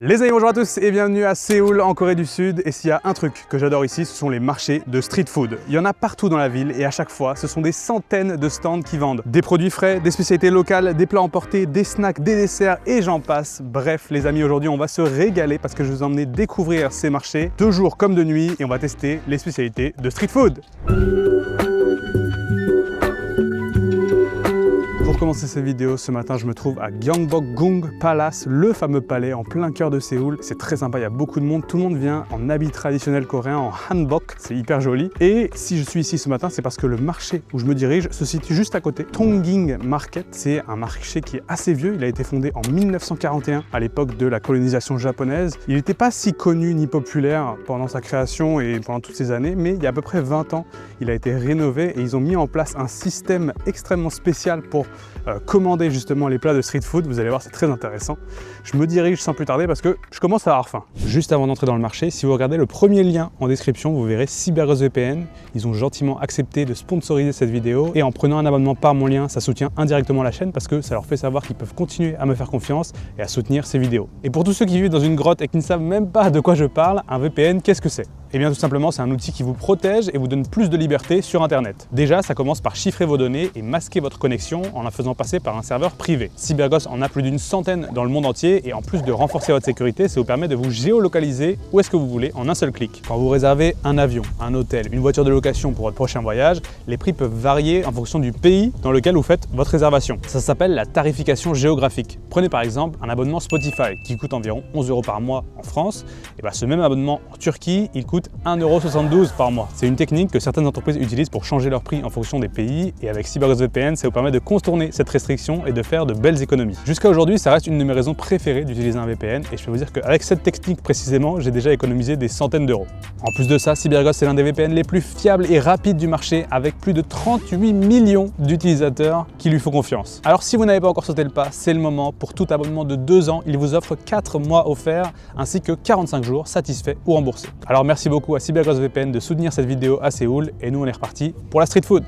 Les amis, bonjour à tous et bienvenue à Séoul en Corée du Sud. Et s'il y a un truc que j'adore ici, ce sont les marchés de street food. Il y en a partout dans la ville et à chaque fois, ce sont des centaines de stands qui vendent des produits frais, des spécialités locales, des plats emportés, des snacks, des desserts et j'en passe. Bref, les amis, aujourd'hui, on va se régaler parce que je vous emmène découvrir ces marchés de jour comme de nuit et on va tester les spécialités de street food. Pour commencer cette vidéo, ce matin, je me trouve à Gyeongbokgung Palace, le fameux palais en plein cœur de Séoul. C'est très sympa, il y a beaucoup de monde, tout le monde vient en habit traditionnel coréen, en hanbok, c'est hyper joli. Et si je suis ici ce matin, c'est parce que le marché où je me dirige se situe juste à côté, Tongging Market. C'est un marché qui est assez vieux, il a été fondé en 1941, à l'époque de la colonisation japonaise. Il n'était pas si connu ni populaire pendant sa création et pendant toutes ces années, mais il y a à peu près 20 ans, il a été rénové et ils ont mis en place un système extrêmement spécial pour commander justement les plats de street food. Vous allez voir, c'est très intéressant. Je me dirige sans plus tarder parce que je commence à avoir faim. Juste avant d'entrer dans le marché, si vous regardez le premier lien en description, vous verrez CyberGhost VPN. Ils ont gentiment accepté de sponsoriser cette vidéo et en prenant un abonnement par mon lien, ça soutient indirectement la chaîne parce que ça leur fait savoir qu'ils peuvent continuer à me faire confiance et à soutenir ces vidéos. Et pour tous ceux qui vivent dans une grotte et qui ne savent même pas de quoi je parle, un VPN, qu'est-ce que c'est ? Eh bien tout simplement, c'est un outil qui vous protège et vous donne plus de liberté sur Internet. Déjà, ça commence par chiffrer vos données et masquer votre connexion en la faisant passer par un serveur privé. CyberGhost en a plus d'une centaine dans le monde entier et en plus de renforcer votre sécurité, ça vous permet de vous géolocaliser où est-ce que vous voulez en un seul clic. Quand vous réservez un avion, un hôtel, une voiture de location pour votre prochain voyage, les prix peuvent varier en fonction du pays dans lequel vous faites votre réservation. Ça s'appelle la tarification géographique. Prenez par exemple un abonnement Spotify qui coûte environ 11 € par mois en France. Et bien ce même abonnement en Turquie, il coûte 1,72 € par mois. C'est une technique que certaines entreprises utilisent pour changer leur prix en fonction des pays et avec CyberGhost VPN, ça vous permet de contourner cette restriction et de faire de belles économies. Jusqu'à aujourd'hui, ça reste une de mes raisons préférées d'utiliser un VPN et je peux vous dire qu'avec cette technique précisément, j'ai déjà économisé des centaines d'euros. En plus de ça, CyberGhost est l'un des VPN les plus fiables et rapides du marché avec plus de 38 millions d'utilisateurs qui lui font confiance. Alors si vous n'avez pas encore sauté le pas, c'est le moment. Pour tout abonnement de 2 ans, il vous offre 4 mois offerts ainsi que 45 jours satisfaits ou remboursés. Alors merci beaucoup à CyberGhost VPN de soutenir cette vidéo à Séoul et nous on est reparti pour la street food.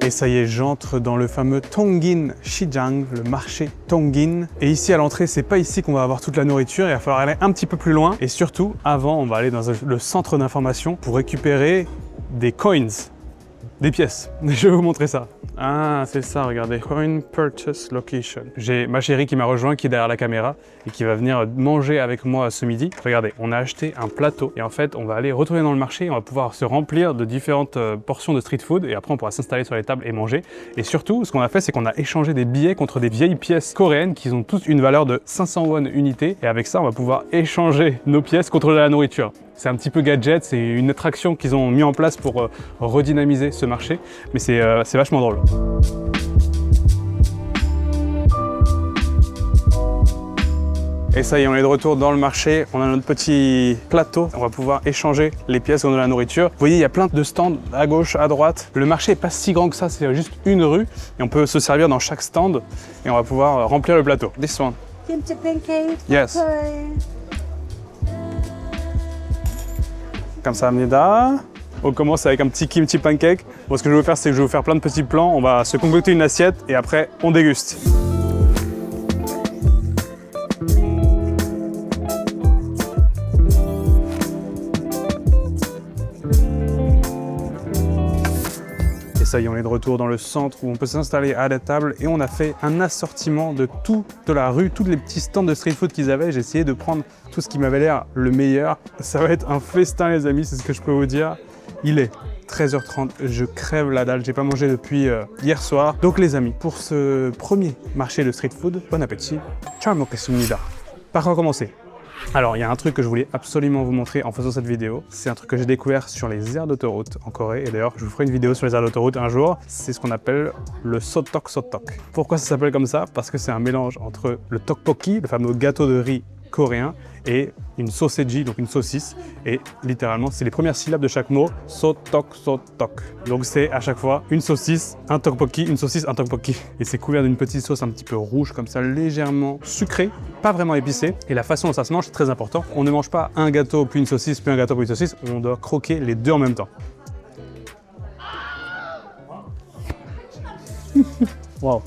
Et ça y est, j'entre dans le fameux Tonggin Shijang, le marché Tonggin. Et ici à l'entrée, c'est pas ici qu'on va avoir toute la nourriture, il va falloir aller un petit peu plus loin. Et surtout, avant, on va aller dans le centre d'information pour récupérer des coins, des pièces. Je vais vous montrer ça. Ah, c'est ça, regardez. Coin Purchase Location. J'ai ma chérie qui m'a rejoint, qui est derrière la caméra et qui va venir manger avec moi ce midi. Regardez, on a acheté un plateau et en fait, on va aller retourner dans le marché et on va pouvoir se remplir de différentes portions de street food et après, on pourra s'installer sur les tables et manger. Et surtout, ce qu'on a fait, c'est qu'on a échangé des billets contre des vieilles pièces coréennes qui ont toutes une valeur de 500 won unité. Et avec ça, on va pouvoir échanger nos pièces contre de la nourriture. C'est un petit peu gadget, c'est une attraction qu'ils ont mis en place pour redynamiser ce marché, mais c'est vachement drôle. Et ça y est, on est de retour dans le marché, on a notre petit plateau, on va pouvoir échanger les pièces contre de la nourriture. Vous voyez, il y a plein de stands à gauche, à droite. Le marché n'est pas si grand que ça, c'est juste une rue et on peut se servir dans chaque stand et on va pouvoir remplir le plateau. This one. Kimchi pancake. Yes. Comme ça, Amnida. On commence avec un petit kimchi pancake. Bon, ce que je vais faire, c'est que je vais vous faire plein de petits plans. On va se concocter une assiette et après, on déguste. Et ça y est, on est de retour dans le centre où on peut s'installer à la table et on a fait un assortiment de toute la rue, tous les petits stands de street food qu'ils avaient. J'ai essayé de prendre tout ce qui m'avait l'air le meilleur. Ça va être un festin, les amis, c'est ce que je peux vous dire. Il est 13h30, je crève la dalle, j'ai pas mangé depuis hier soir. Donc les amis, pour ce premier marché de street food, bon appétit. Ciao 먹겠습니다. Par quoi commencer ? Alors, il y a un truc que je voulais absolument vous montrer en faisant cette vidéo. C'est un truc que j'ai découvert sur les aires d'autoroute en Corée. Et d'ailleurs, je vous ferai une vidéo sur les aires d'autoroute un jour. C'est ce qu'on appelle le sotok sotok. Pourquoi ça s'appelle comme ça? Parce que c'est un mélange entre le tteokbokki, le fameux gâteau de riz coréen, et une sauceji, donc une saucisse. Et littéralement, c'est les premières syllabes de chaque mot, sotok, sotok. Donc c'est à chaque fois une saucisse, un tteokbokki, une saucisse, un tteokbokki. Et c'est couvert d'une petite sauce un petit peu rouge, comme ça, légèrement sucrée, pas vraiment épicée. Et la façon dont ça se mange, c'est très important. On ne mange pas un gâteau, puis une saucisse, puis un gâteau, puis une saucisse. On doit croquer les deux en même temps. Waouh.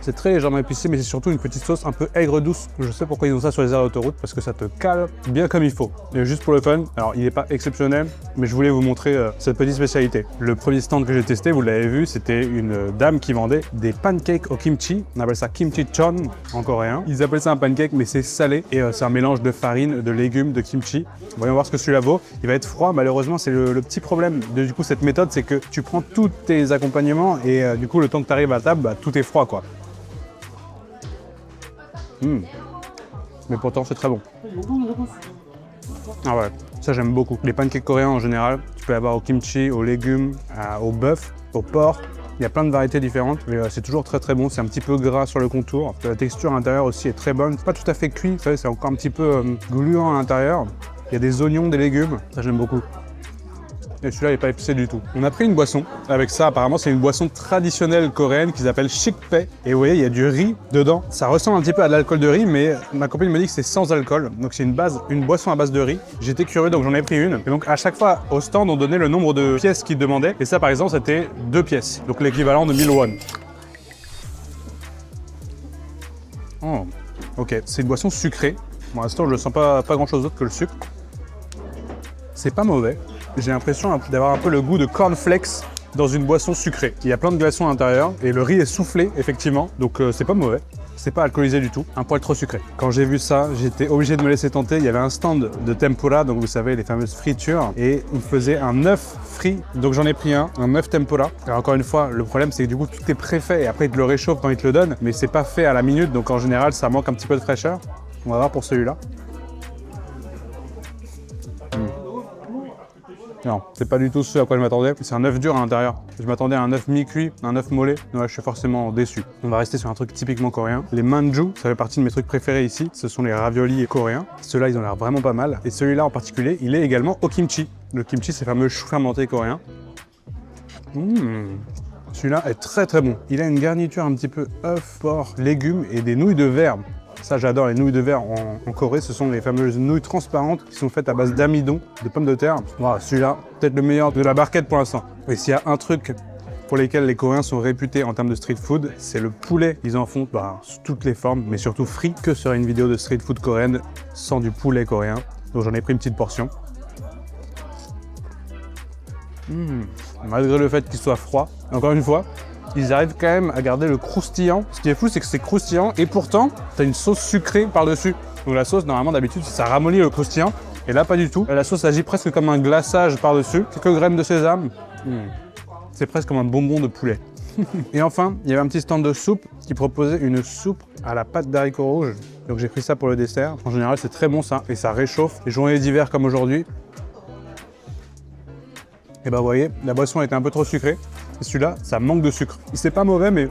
C'est très légèrement épicé, mais c'est surtout une petite sauce un peu aigre-douce. Je sais pourquoi ils ont ça sur les aires d'autoroute, parce que ça te cale bien comme il faut. Et juste pour le fun, alors il n'est pas exceptionnel, mais je voulais vous montrer cette petite spécialité. Le premier stand que j'ai testé, vous l'avez vu, c'était une dame qui vendait des pancakes au kimchi. On appelle ça kimchi chon en coréen. Ils appellent ça un pancake, mais c'est salé et c'est un mélange de farine, de légumes, de kimchi. Voyons voir ce que celui-là vaut. Il va être froid, malheureusement, c'est le petit problème de du coup cette méthode, c'est que tu prends tous tes accompagnements et du coup le temps que tu arrives à table, bah, tout est froid quoi. Mais pourtant c'est très bon. Ah ouais, ça j'aime beaucoup. Les pancakes coréens en général, tu peux avoir au kimchi, aux légumes, au bœuf, au porc. Il y a plein de variétés différentes, mais c'est toujours très très bon. C'est un petit peu gras sur le contour. La texture à l'intérieur aussi est très bonne. C'est pas tout à fait cuit, vous savez, c'est encore un petit peu gluant à l'intérieur. Il y a des oignons, des légumes, ça j'aime beaucoup. Et celui-là, il n'est pas épicé du tout. On a pris une boisson avec ça. Apparemment, c'est une boisson traditionnelle coréenne qui s'appelle shikpae. Et vous voyez, il y a du riz dedans. Ça ressemble un petit peu à de l'alcool de riz, mais ma copine me dit que c'est sans alcool. Donc c'est une boisson à base de riz. J'étais curieux, donc j'en ai pris une. Et donc à chaque fois, au stand, on donnait le nombre de pièces qu'ils demandaient. Et ça, par exemple, c'était 2 pièces. Donc l'équivalent de 1000 won. Oh, ok. C'est une boisson sucrée. Pour l'instant, je ne sens pas grand-chose d'autre que le sucre. C'est pas mauvais. J'ai l'impression d'avoir un peu le goût de cornflakes dans une boisson sucrée. Il y a plein de glaçons à l'intérieur et le riz est soufflé, effectivement, donc c'est pas mauvais. C'est pas alcoolisé du tout, un poil trop sucré. Quand j'ai vu ça, j'étais obligé de me laisser tenter. Il y avait un stand de tempura, donc vous savez, les fameuses fritures, et il faisait un œuf frit. Donc j'en ai pris un œuf tempura. Alors encore une fois, le problème c'est que du coup tout est préfait et après ils te le réchauffent quand ils te le donnent, mais c'est pas fait à la minute, donc en général ça manque un petit peu de fraîcheur. On va voir pour celui-là. Non, c'est pas du tout ce à quoi je m'attendais. C'est un œuf dur à l'intérieur. Je m'attendais à un œuf mi-cuit, un œuf mollet. Ouais, je suis forcément déçu. On va rester sur un truc typiquement coréen. Les manju, ça fait partie de mes trucs préférés ici. Ce sont les raviolis coréens. Ceux-là, ils ont l'air vraiment pas mal. Et celui-là en particulier, il est également au kimchi. Le kimchi, c'est le fameux chou fermenté coréen. Celui-là est très très bon. Il a une garniture un petit peu œuf, porc, légumes et des nouilles de verre. Ça, j'adore les nouilles de verre en Corée. Ce sont les fameuses nouilles transparentes qui sont faites à base d'amidon, de pommes de terre. Voilà, celui-là, peut-être le meilleur de la barquette pour l'instant. Et s'il y a un truc pour lesquels les Coréens sont réputés en termes de street food, c'est le poulet. Ils en font sous toutes les formes, mais surtout frit. Que serait une vidéo de street food coréenne sans du poulet coréen? Donc j'en ai pris une petite portion. Malgré le fait qu'il soit froid, encore une fois, ils arrivent quand même à garder le croustillant. Ce qui est fou, c'est que c'est croustillant et pourtant, tu as une sauce sucrée par-dessus. Donc la sauce, normalement, d'habitude, ça ramollit le croustillant. Et là, pas du tout. La sauce agit presque comme un glaçage par-dessus. Quelques graines de sésame. C'est presque comme un bonbon de poulet. Et enfin, il y avait un petit stand de soupe qui proposait une soupe à la pâte d'haricots rouges. Donc j'ai pris ça pour le dessert. En général, c'est très bon ça. Et ça réchauffe. Les journées d'hiver comme aujourd'hui. Et bah vous voyez, la boisson était un peu trop sucrée. Et celui-là, ça manque de sucre. C'est pas mauvais, mais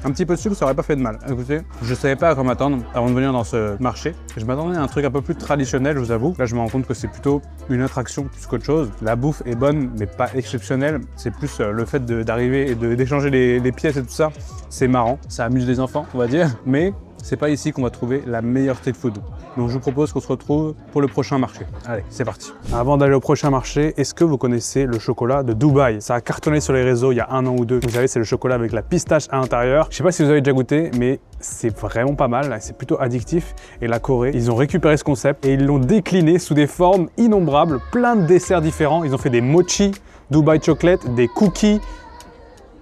un petit peu de sucre, ça aurait pas fait de mal. Écoutez, je savais pas à quoi m'attendre avant de venir dans ce marché. Je m'attendais à un truc un peu plus traditionnel, je vous avoue. Là, je me rends compte que c'est plutôt une attraction plus qu'autre chose. La bouffe est bonne, mais pas exceptionnelle. C'est plus le fait d'arriver et d'échanger les pièces et tout ça. C'est marrant, ça amuse les enfants, on va dire. Mais c'est pas ici qu'on va trouver la meilleure street food. Donc je vous propose qu'on se retrouve pour le prochain marché. Allez, c'est parti. Avant d'aller au prochain marché, est-ce que vous connaissez le chocolat de Dubaï? Ça a cartonné sur les réseaux il y a 1 an ou 2. Vous savez, c'est le chocolat avec la pistache à l'intérieur. Je sais pas si vous avez déjà goûté, mais c'est vraiment pas mal. C'est plutôt addictif. Et la Corée, ils ont récupéré ce concept et ils l'ont décliné sous des formes innombrables, plein de desserts différents. Ils ont fait des mochi, Dubai Chocolate, des cookies,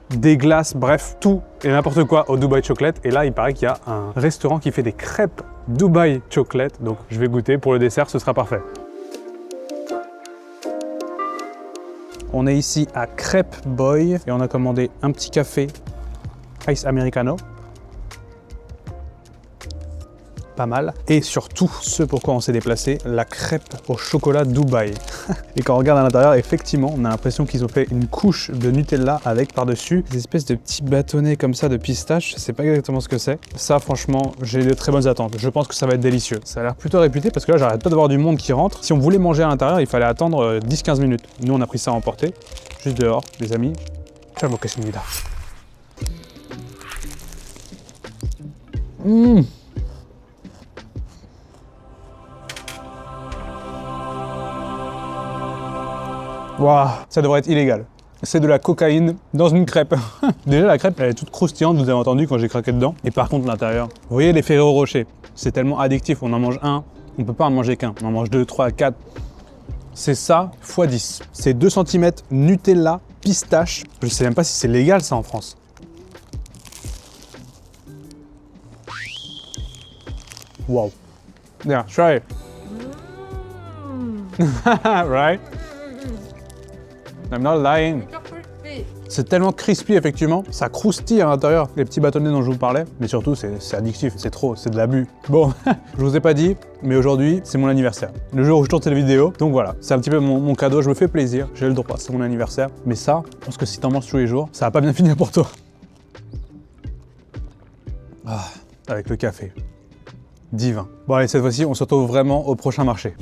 des glaces, bref, tout et n'importe quoi au Dubai Chocolate. Et là, il paraît qu'il y a un restaurant qui fait des crêpes Dubai Chocolate. Donc, je vais goûter. Pour le dessert, ce sera parfait. On est ici à Crêpe Boy et on a commandé un petit café Ice Americano. Pas mal. Et surtout, ce pourquoi on s'est déplacé, la crêpe au chocolat Dubaï. Et quand on regarde à l'intérieur, effectivement, on a l'impression qu'ils ont fait une couche de Nutella avec par-dessus des espèces de petits bâtonnets comme ça de pistache. Je sais pas exactement ce que c'est. Ça, franchement, j'ai de très bonnes attentes. Je pense que ça va être délicieux. Ça a l'air plutôt réputé parce que là, j'arrête pas de voir du monde qui rentre. Si on voulait manger à l'intérieur, il fallait attendre 10-15 minutes. Nous, on a pris ça à emporter. Juste dehors, les amis. 잘 먹겠습니다. Waouh, ça devrait être illégal. C'est de la cocaïne dans une crêpe. Déjà, la crêpe, elle est toute croustillante, vous avez entendu quand j'ai craqué dedans. Et par contre, l'intérieur, vous voyez les Ferrero Rocher, c'est tellement addictif. On en mange un, on peut pas en manger qu'un. On en mange 2, 3, 4. C'est ça x 10. C'est 2 cm Nutella, pistache. Je sais même pas si c'est légal ça en France. Wow. Yeah, try it. Right? I'm not lying. C'est tellement crispy effectivement, ça croustille à l'intérieur, les petits bâtonnets dont je vous parlais, mais surtout c'est addictif, c'est trop, c'est de l'abus. Bon, je vous ai pas dit, mais aujourd'hui c'est mon anniversaire. Le jour où je tourne cette vidéo, donc voilà, c'est un petit peu mon cadeau, je me fais plaisir, j'ai le droit, c'est mon anniversaire. Mais ça, je pense que si t'en manges tous les jours, ça va pas bien finir pour toi. Ah, avec le café. Divin. Bon allez, cette fois-ci, on se retrouve vraiment au prochain marché.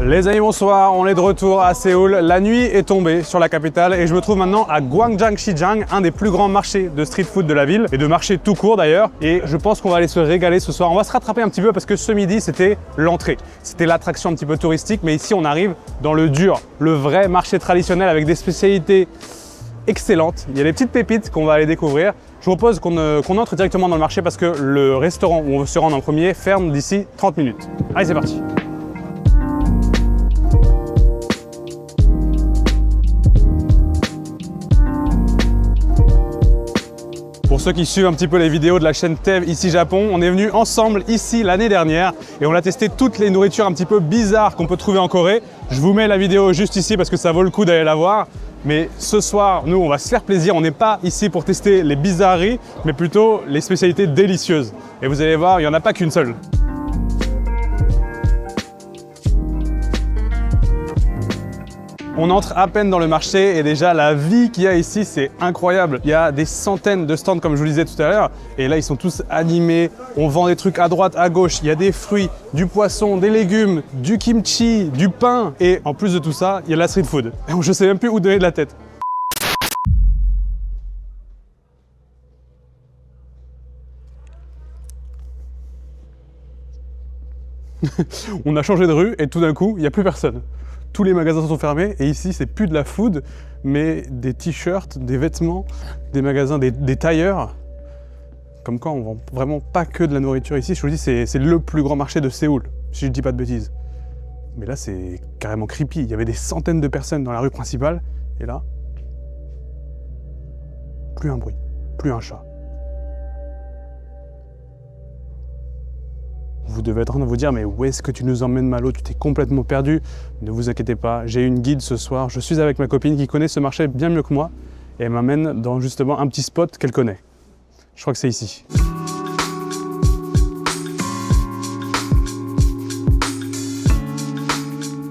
Les amis, bonsoir, on est de retour à Séoul. La nuit est tombée sur la capitale et je me trouve maintenant à Gwangjang-Shijiang, un des plus grands marchés de street food de la ville et de marché tout court d'ailleurs. Et je pense qu'on va aller se régaler ce soir. On va se rattraper un petit peu parce que ce midi, c'était l'entrée. C'était l'attraction un petit peu touristique, mais ici, on arrive dans le dur, le vrai marché traditionnel avec des spécialités excellentes. Il y a des petites pépites qu'on va aller découvrir. Je vous propose qu'on entre directement dans le marché parce que le restaurant où on veut se rendre en premier ferme d'ici 30 minutes. Allez, c'est parti. Pour ceux qui suivent un petit peu les vidéos de la chaîne Tev ici Japon, on est venu ensemble ici l'année dernière et on a testé toutes les nourritures un petit peu bizarres qu'on peut trouver en Corée. Je vous mets la vidéo juste ici parce que ça vaut le coup d'aller la voir. Mais ce soir, nous, on va se faire plaisir. On n'est pas ici pour tester les bizarreries, mais plutôt les spécialités délicieuses. Et vous allez voir, il n'y en a pas qu'une seule. On entre à peine dans le marché et déjà la vie qu'il y a ici, c'est incroyable. Il y a des centaines de stands comme je vous le disais tout à l'heure et là ils sont tous animés. On vend des trucs à droite, à gauche. Il y a des fruits, du poisson, des légumes, du kimchi, du pain et en plus de tout ça, il y a de la street food. Et je sais même plus où donner de la tête. On a changé de rue et tout d'un coup, il n'y a plus personne. Tous les magasins sont fermés et ici, c'est plus de la food, mais des t-shirts, des vêtements, des magasins, des tailleurs. Comme quoi, on vend vraiment pas que de la nourriture ici. Je vous dis, c'est le plus grand marché de Séoul, si je dis pas de bêtises. Mais là, c'est carrément creepy. Il y avait des centaines de personnes dans la rue principale et là, plus un bruit, plus un chat. Vous devez être en train de vous dire, mais où est-ce que tu nous emmènes, Malo? Tu t'es complètement perdu. Ne vous inquiétez pas, j'ai une guide ce soir. Je suis avec ma copine qui connaît ce marché bien mieux que moi. Et elle m'amène dans justement un petit spot qu'elle connaît. Je crois que c'est ici.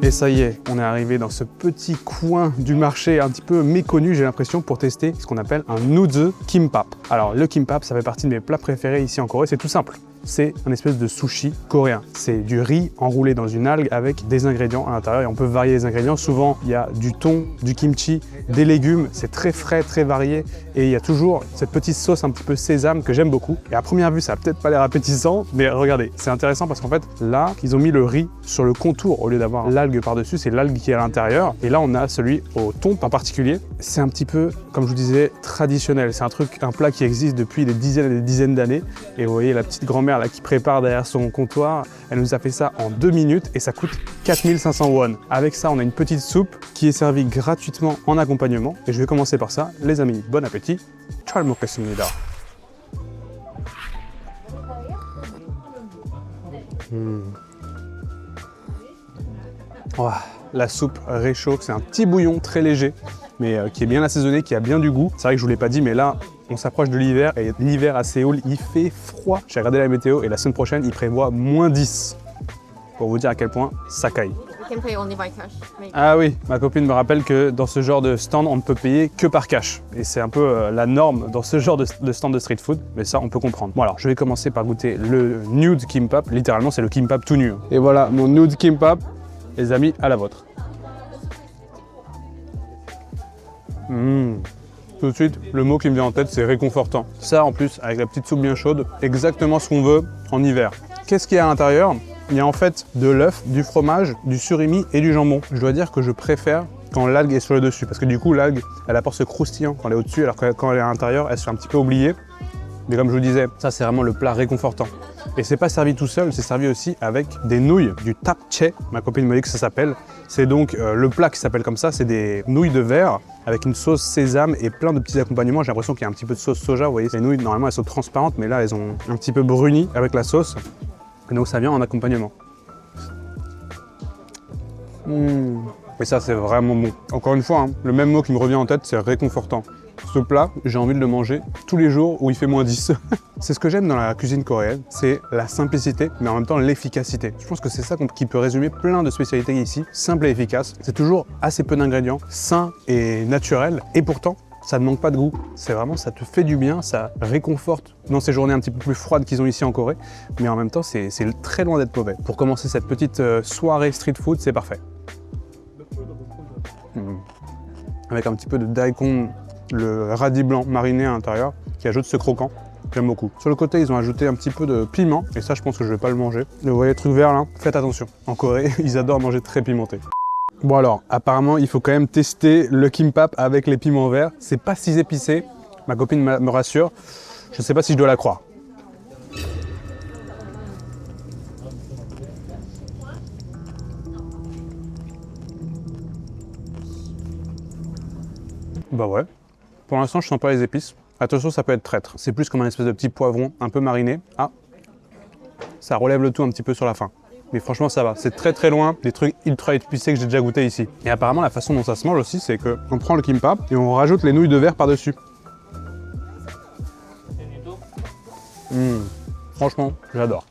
Et ça y est, on est arrivé dans ce petit coin du marché un petit peu méconnu, j'ai l'impression, pour tester ce qu'on appelle un Nudze Kimbap. Alors le Kimbap, ça fait partie de mes plats préférés ici en Corée, c'est tout simple. C'est un espèce de sushi coréen. C'est du riz enroulé dans une algue avec des ingrédients à l'intérieur et on peut varier les ingrédients. Souvent, il y a du thon, du kimchi, des légumes. C'est très frais, très varié et il y a toujours cette petite sauce un petit peu sésame que j'aime beaucoup. Et à première vue, ça n'a peut-être pas l'air appétissant, mais regardez, c'est intéressant parce qu'en fait, là, ils ont mis le riz sur le contour au lieu d'avoir l'algue par-dessus. C'est l'algue qui est à l'intérieur. Et là, on a celui au thon en particulier. C'est un petit peu, comme je vous disais, traditionnel. C'est un plat qui existe depuis des dizaines et des dizaines d'années. Et vous voyez la petite grand-mère là qui prépare derrière son comptoir, elle nous a fait ça en 2 minutes et ça coûte 4500 won. Avec ça, on a une petite soupe qui est servie gratuitement en accompagnement. Et je vais commencer par ça. Les amis, bon appétit. 잘 먹겠습니다. Oh, la soupe réchauffe, c'est un petit bouillon très léger, mais qui est bien assaisonné, qui a bien du goût. C'est vrai que je vous l'ai pas dit, mais là, on s'approche de l'hiver et l'hiver à Séoul, il fait froid. J'ai regardé la météo et la semaine prochaine, il prévoit -10. Pour vous dire à quel point ça caille. Ah oui, ma copine me rappelle que dans ce genre de stand, on ne peut payer que par cash. Et c'est un peu la norme dans ce genre de stand de street food, mais ça, on peut comprendre. Bon alors, je vais commencer par goûter le Nude Kimbap. Littéralement, c'est le kimbap tout nu. Et voilà, mon Nude Kimbap. Les amis, à la vôtre. Tout de suite, le mot qui me vient en tête, c'est réconfortant. Ça, en plus, avec la petite soupe bien chaude, exactement ce qu'on veut en hiver. Qu'est-ce qu'il y a à l'intérieur? Il y a en fait de l'œuf, du fromage, du surimi et du jambon. Je dois dire que je préfère quand l'algue est sur le dessus, parce que du coup, l'algue, elle apporte ce croustillant quand elle est au-dessus, alors que quand elle est à l'intérieur, elle se fait un petit peu oublier. Mais comme je vous disais, ça c'est vraiment le plat réconfortant. Et c'est pas servi tout seul, c'est servi aussi avec des nouilles, du tapche, ma copine me dit que ça s'appelle. C'est donc le plat qui s'appelle comme ça, c'est des nouilles de verre avec une sauce sésame et plein de petits accompagnements. J'ai l'impression qu'il y a un petit peu de sauce soja, vous voyez, les nouilles normalement elles sont transparentes, mais là elles ont un petit peu bruni avec la sauce. Et donc ça vient en accompagnement. Et ça c'est vraiment bon. Encore une fois, hein, le même mot qui me revient en tête, c'est réconfortant. Ce plat, j'ai envie de le manger tous les jours où il fait moins 10. C'est ce que j'aime dans la cuisine coréenne, c'est la simplicité, mais en même temps l'efficacité. Je pense que c'est ça qui peut résumer plein de spécialités ici, simple et efficace. C'est toujours assez peu d'ingrédients, sain et naturel, et pourtant, ça ne manque pas de goût. C'est vraiment, ça te fait du bien, ça réconforte dans ces journées un petit peu plus froides qu'ils ont ici en Corée, mais en même temps, c'est très loin d'être mauvais. Pour commencer cette petite soirée street food, c'est parfait. Avec un petit peu de daikon, le radis blanc mariné à l'intérieur qui ajoute ce croquant, j'aime beaucoup. Sur le côté, ils ont ajouté un petit peu de piment et ça, je pense que je vais pas le manger. Vous voyez le truc vert là, faites attention. En Corée, ils adorent manger très pimenté. Bon alors, apparemment, il faut quand même tester le kimbap avec les piments verts. C'est pas si épicé, ma copine me rassure. Je sais pas si je dois la croire. Bah ouais. Pour l'instant, je sens pas les épices. Attention, ça peut être traître. C'est plus comme un espèce de petit poivron un peu mariné. Ah, ça relève le tout un petit peu sur la fin. Mais franchement, ça va. C'est très loin des trucs ultra épicés que j'ai déjà goûté ici. Et apparemment, la façon dont ça se mange aussi, c'est qu'on prend le kimbap et on rajoute les nouilles de verre par-dessus. Franchement, j'adore.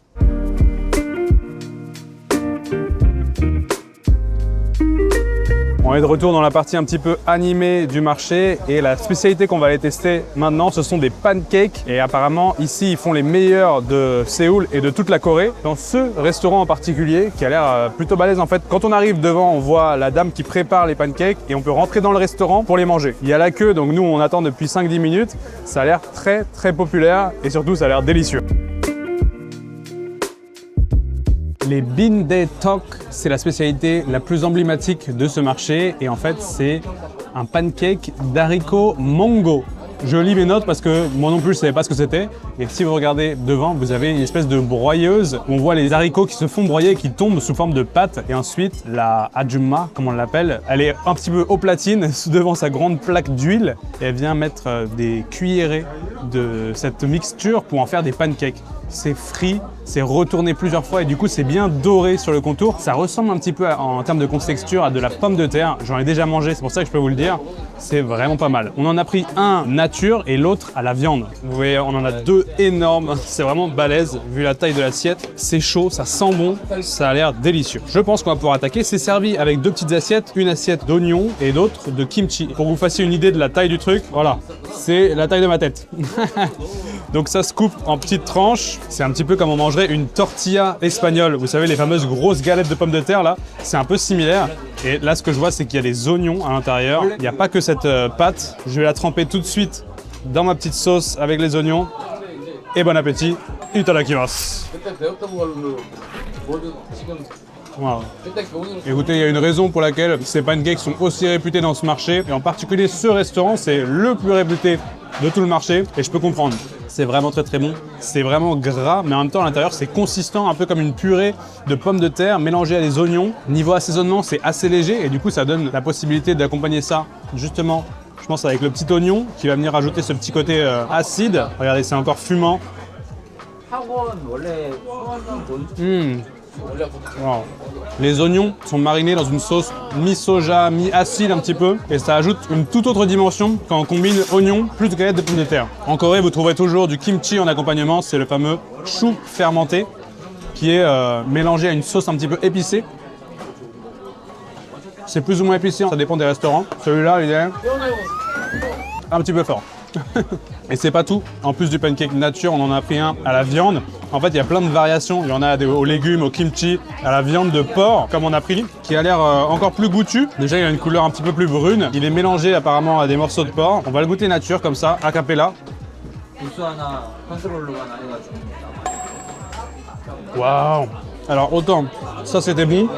On est de retour dans la partie un petit peu animée du marché et la spécialité qu'on va aller tester maintenant, ce sont des pancakes. Et apparemment, ici, ils font les meilleurs de Séoul et de toute la Corée. Dans ce restaurant en particulier, qui a l'air plutôt balèze en fait. Quand on arrive devant, on voit la dame qui prépare les pancakes et on peut rentrer dans le restaurant pour les manger. Il y a la queue, donc nous, on attend depuis 5-10 minutes. Ça a l'air très populaire et surtout, ça a l'air délicieux. Les bindae-tteok, c'est la spécialité la plus emblématique de ce marché et en fait c'est un pancake d'haricots mango. Je lis mes notes parce que moi non plus je ne savais pas ce que c'était et si vous regardez devant vous avez une espèce de broyeuse où on voit les haricots qui se font broyer et qui tombent sous forme de pâte et ensuite la ajumma comme on l'appelle, elle est un petit peu au platine devant sa grande plaque d'huile et elle vient mettre des cuillerées de cette mixture pour en faire des pancakes. C'est frit, c'est retourné plusieurs fois et du coup c'est bien doré sur le contour. Ça ressemble un petit peu en termes de texture à de la pomme de terre. J'en ai déjà mangé, c'est pour ça que je peux vous le dire. C'est vraiment pas mal. On en a pris un nature et l'autre à la viande. Vous voyez, on en a deux énormes. C'est vraiment balèze vu la taille de l'assiette. C'est chaud, ça sent bon, ça a l'air délicieux. Je pense qu'on va pouvoir attaquer. C'est servi avec deux petites assiettes, une assiette d'oignons et l'autre de kimchi. Pour que vous fassiez une idée de la taille du truc, voilà, c'est la taille de ma tête. Donc ça se coupe en petites tranches. C'est un petit peu comme on mangerait une tortilla espagnole. Vous savez, les fameuses grosses galettes de pommes de terre là, c'est un peu similaire. Et là, ce que je vois, c'est qu'il y a des oignons à l'intérieur. Il n'y a pas que cette pâte. Je vais la tremper tout de suite dans ma petite sauce avec les oignons. Et bon appétit. Itadakimasu. Voilà. Écoutez, il y a une raison pour laquelle ces pancakes sont aussi réputés dans ce marché. Et en particulier, ce restaurant, c'est le plus réputé de tout le marché. Et je peux comprendre. C'est vraiment très bon. C'est vraiment gras, mais en même temps, à l'intérieur, c'est consistant, un peu comme une purée de pommes de terre mélangée à des oignons. Niveau assaisonnement, c'est assez léger et du coup, ça donne la possibilité d'accompagner ça, justement, je pense avec le petit oignon qui va venir rajouter ce petit côté acide. Regardez, c'est encore fumant. Wow. Les oignons sont marinés dans une sauce mi-soja, mi-acide un petit peu et ça ajoute une toute autre dimension quand on combine oignons plus de galettes de pommes de terre. En Corée, vous trouverez toujours du kimchi en accompagnement, c'est le fameux chou fermenté qui est mélangé à une sauce un petit peu épicée. C'est plus ou moins épicé, ça dépend des restaurants. Celui-là, il est un petit peu fort. Et c'est pas tout. En plus du pancake nature, on en a pris un à la viande. En fait, il y a plein de variations. Il y en a aux légumes, au kimchi, à la viande de porc, comme on a pris, qui a l'air encore plus goûtu. Déjà, il a une couleur un petit peu plus brune. Il est mélangé apparemment à des morceaux de porc. On va le goûter nature, comme ça, a cappella. Waouh! Alors, autant, ça c'était bon,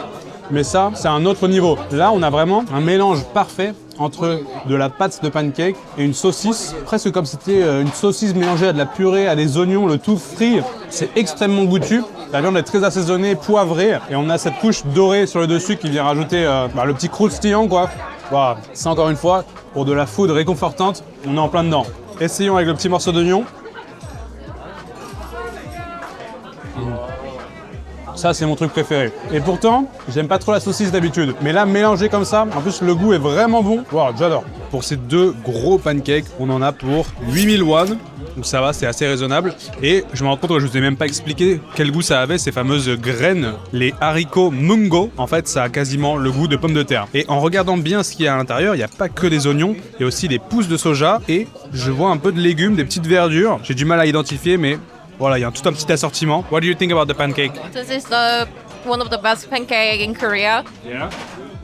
mais ça, c'est un autre niveau. Là, on a vraiment un mélange parfait entre de la pâte de pancake et une saucisse, presque comme si c'était une saucisse mélangée à de la purée, à des oignons, le tout frit. C'est extrêmement goûtu. La viande est très assaisonnée, poivrée, et on a cette couche dorée sur le dessus qui vient rajouter le petit croustillant, quoi. Wow. Ça, encore une fois, pour de la food réconfortante, on est en plein dedans. Essayons avec le petit morceau d'oignon. Ça, c'est mon truc préféré. Et pourtant, j'aime pas trop la saucisse d'habitude. Mais là, mélangé comme ça, en plus, le goût est vraiment bon. Wow, j'adore. Pour ces deux gros pancakes, on en a pour 8000 won. Donc ça va, c'est assez raisonnable. Et je me rends compte que je vous ai même pas expliqué quel goût ça avait, ces fameuses graines, les haricots mungo. En fait, ça a quasiment le goût de pommes de terre. Et en regardant bien ce qu'il y a à l'intérieur, il n'y a pas que des oignons, il y a aussi des pousses de soja et je vois un peu de légumes, des petites verdures. J'ai du mal à identifier, mais voilà, il y a tout un petit assortiment. What do you think about the pancake? This is one of the best pancake in Korea. Yeah.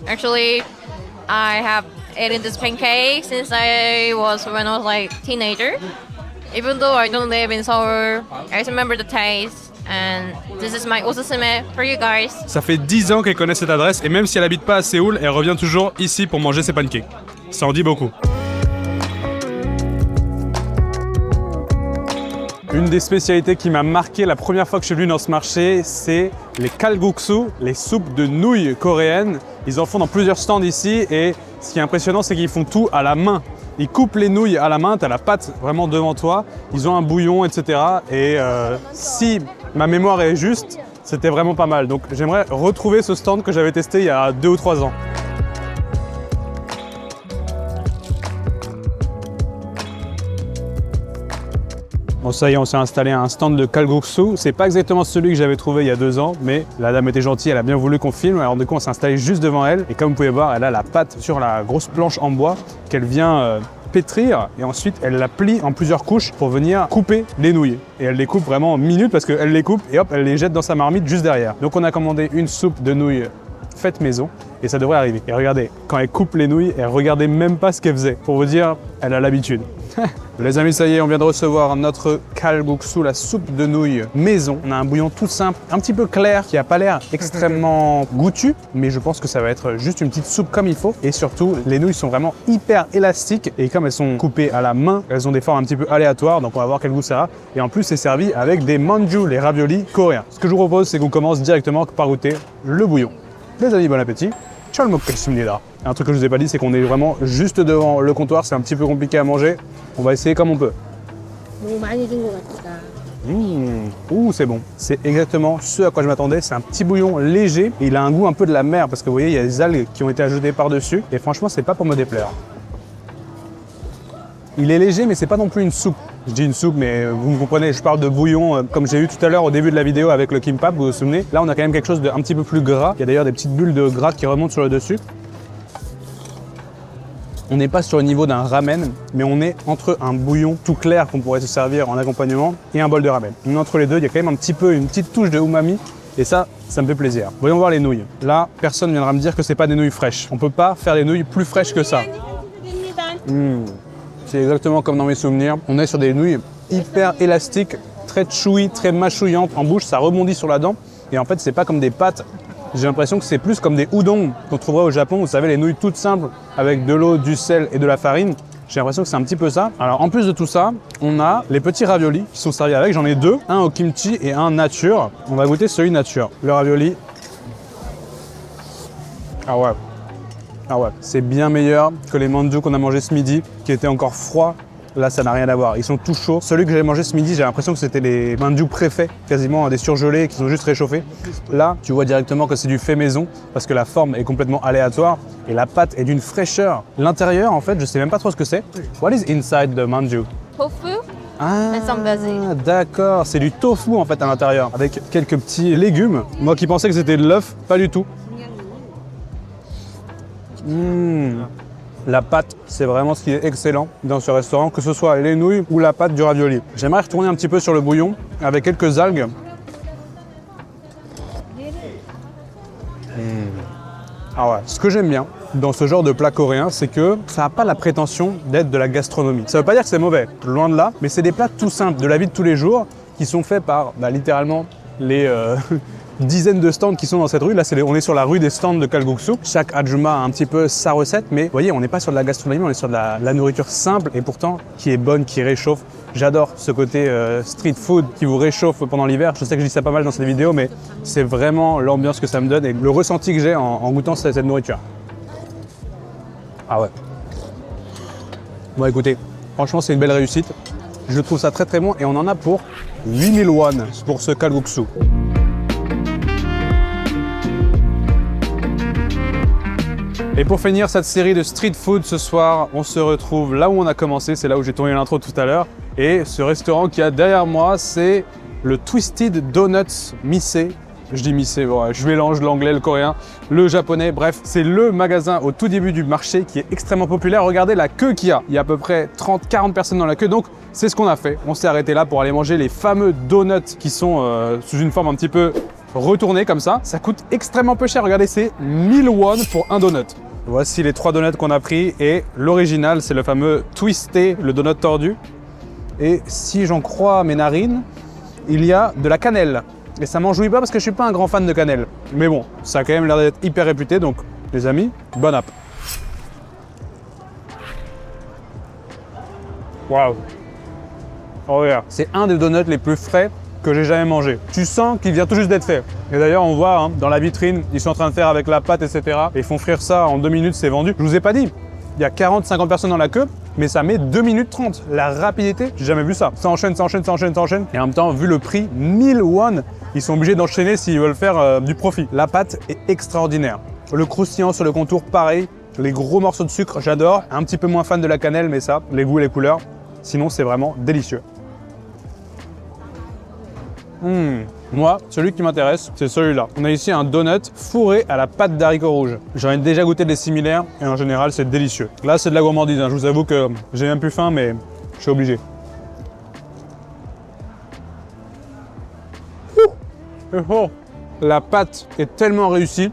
Actually, I have eaten this pancake since when I was like teenager. Even though I don't live in Seoul, I remember the taste. And this is my osusume for you guys. Ça fait 10 ans qu'elle connaît cette adresse et même si elle habite pas à Séoul, elle revient toujours ici pour manger ses pancakes. Ça en dit beaucoup. Une des spécialités qui m'a marqué la première fois que je suis venu dans ce marché, c'est les kalguksu, les soupes de nouilles coréennes. Ils en font dans plusieurs stands ici et ce qui est impressionnant, c'est qu'ils font tout à la main. Ils coupent les nouilles à la main, tu as la pâte vraiment devant toi, ils ont un bouillon, etc. Et si ma mémoire est juste, c'était vraiment pas mal. Donc j'aimerais retrouver ce stand que j'avais testé il y a 2 ou 3 ans. Bon, ça y est, on s'est installé à un stand de kalguksu. C'est pas exactement celui que j'avais trouvé il y a 2 ans, mais la dame était gentille, elle a bien voulu qu'on filme. Alors du coup, on s'est installé juste devant elle. Et comme vous pouvez voir, elle a la pâte sur la grosse planche en bois qu'elle vient pétrir. Et ensuite, elle la plie en plusieurs couches pour venir couper les nouilles. Et elle les coupe vraiment en minutes parce qu'elle les coupe et hop, elle les jette dans sa marmite juste derrière. Donc on a commandé une soupe de nouilles faite maison et ça devrait arriver. Et regardez, quand elle coupe les nouilles, elle regardait même pas ce qu'elle faisait. Pour vous dire, elle a l'habitude. Les amis, ça y est, on vient de recevoir notre kalguksu, la soupe de nouilles maison. On a un bouillon tout simple, un petit peu clair, qui n'a pas l'air extrêmement goûtu, mais je pense que ça va être juste une petite soupe comme il faut. Et surtout, les nouilles sont vraiment hyper élastiques et comme elles sont coupées à la main, elles ont des formes un petit peu aléatoires, donc on va voir quel goût ça a. Et en plus, c'est servi avec des manju, les raviolis coréens. Ce que je vous propose, c'est qu'on commence directement par goûter le bouillon. Les amis, bon appétit. Ciao le 먹겠습니다. Un truc que je vous ai pas dit, c'est qu'on est vraiment juste devant le comptoir, c'est un petit peu compliqué à manger. On va essayer comme on peut. Ouh, c'est bon. C'est exactement ce à quoi je m'attendais. C'est un petit bouillon léger et il a un goût un peu de la mer parce que vous voyez, il y a des algues qui ont été ajoutées par-dessus et franchement, c'est pas pour me déplaire. Il est léger, mais c'est pas non plus une soupe. Je dis une soupe, mais vous me comprenez, je parle de bouillon comme j'ai eu tout à l'heure au début de la vidéo avec le kimbap, vous vous souvenez. Là, on a quand même quelque chose d'un petit peu plus gras. Il y a d'ailleurs des petites bulles de gras qui remontent sur le dessus. On n'est pas sur le niveau d'un ramen, mais on est entre un bouillon tout clair qu'on pourrait se servir en accompagnement et un bol de ramen. Entre les deux, il y a quand même un petit peu une petite touche de umami et ça me fait plaisir. Voyons voir les nouilles. Là, personne ne viendra me dire que c'est pas des nouilles fraîches. On peut pas faire des nouilles plus fraîches que ça. C'est exactement comme dans mes souvenirs. On est sur des nouilles hyper élastiques, très chewy, très mâchouillantes. En bouche, ça rebondit sur la dent. Et en fait, c'est pas comme des pâtes. J'ai l'impression que c'est plus comme des udon qu'on trouverait au Japon. Vous savez, les nouilles toutes simples avec de l'eau, du sel et de la farine. J'ai l'impression que c'est un petit peu ça. Alors en plus de tout ça, on a les petits raviolis qui sont servis avec. J'en ai 2, un au kimchi et un nature. On va goûter celui nature. Le ravioli. Ah ouais. Ah ouais, c'est bien meilleur que les manju qu'on a mangé ce midi, qui étaient encore froids. Là, ça n'a rien à voir. Ils sont tout chauds. Celui que j'avais mangé ce midi, j'ai l'impression que c'était les manju préfaits, quasiment des surgelés qui sont juste réchauffés. Là, tu vois directement que c'est du fait maison, parce que la forme est complètement aléatoire et la pâte est d'une fraîcheur. L'intérieur, en fait, je sais même pas trop ce que c'est. What is inside the manju? Tofu Ah, and some basil. d'accord. C'est du tofu, en fait, à l'intérieur, avec quelques petits légumes. Moi qui pensais que c'était de l'œuf, pas du tout. La pâte, c'est vraiment ce qui est excellent dans ce restaurant, que ce soit les nouilles ou la pâte du ravioli. J'aimerais retourner un petit peu sur le bouillon avec quelques algues. Ah ouais, ce que j'aime bien dans ce genre de plat coréen, c'est que ça n'a pas la prétention d'être de la gastronomie. Ça veut pas dire que c'est mauvais, loin de là, mais c'est des plats tout simples, de la vie de tous les jours, qui sont faits par littéralement les dizaines de stands qui sont dans cette rue. Là, on est sur la rue des stands de kalguksu. Chaque ajumma a un petit peu sa recette, mais vous voyez, on n'est pas sur de la gastronomie, on est sur de la nourriture simple et pourtant qui est bonne, qui réchauffe. J'adore ce côté street food qui vous réchauffe pendant l'hiver. Je sais que je dis ça pas mal dans cette vidéo, mais c'est vraiment l'ambiance que ça me donne et le ressenti que j'ai en goûtant cette nourriture. Ah ouais. Bon, écoutez, franchement, c'est une belle réussite. Je trouve ça très très bon et on en a pour 8000 won pour ce kalguksu. Et pour finir cette série de street food ce soir, on se retrouve là où on a commencé, c'est là où j'ai tourné l'intro tout à l'heure. Et ce restaurant qui a derrière moi, c'est le Twisted Donuts Mise. Je dis Mise, bon, je mélange l'anglais, le coréen, le japonais, bref, c'est le magasin au tout début du marché qui est extrêmement populaire. Regardez la queue qu'il y a. Il y a à peu près 30-40 personnes dans la queue, donc c'est ce qu'on a fait. On s'est arrêté là pour aller manger les fameux donuts qui sont sous une forme un petit peu retournée comme ça. Ça coûte extrêmement peu cher, regardez, c'est 1000 won pour un donut. Voici les 3 donuts qu'on a pris et l'original, c'est le fameux Twisté, le donut tordu. Et si j'en crois mes narines, il y a de la cannelle. Et ça m'en jouit pas parce que je suis pas un grand fan de cannelle. Mais bon, ça a quand même l'air d'être hyper réputé, donc les amis, bonne app. Waouh! Oh regarde, c'est un des donuts les plus frais que j'ai jamais mangé. Tu sens qu'il vient tout juste d'être fait. Et d'ailleurs, on voit dans la vitrine, ils sont en train de faire avec la pâte, etc. Et ils font frire ça en 2 minutes, c'est vendu. Je vous ai pas dit, il y a 40-50 personnes dans la queue, mais ça met 2 minutes 30. La rapidité, j'ai jamais vu ça. Ça enchaîne, ça enchaîne, ça enchaîne, ça enchaîne. Et en même temps, vu le prix, 1000 won, ils sont obligés d'enchaîner s'ils veulent faire du profit. La pâte est extraordinaire. Le croustillant sur le contour, pareil. Les gros morceaux de sucre, j'adore. Un petit peu moins fan de la cannelle, mais ça, les goûts et les couleurs. Sinon, c'est vraiment délicieux. Moi, celui qui m'intéresse, c'est celui-là. On a ici un donut fourré à la pâte d'haricots rouges. J'en ai déjà goûté des similaires et en général, c'est délicieux. Là, c'est de la gourmandise. Je vous avoue que j'ai même plus faim, mais je suis obligé. Oh, la pâte est tellement réussie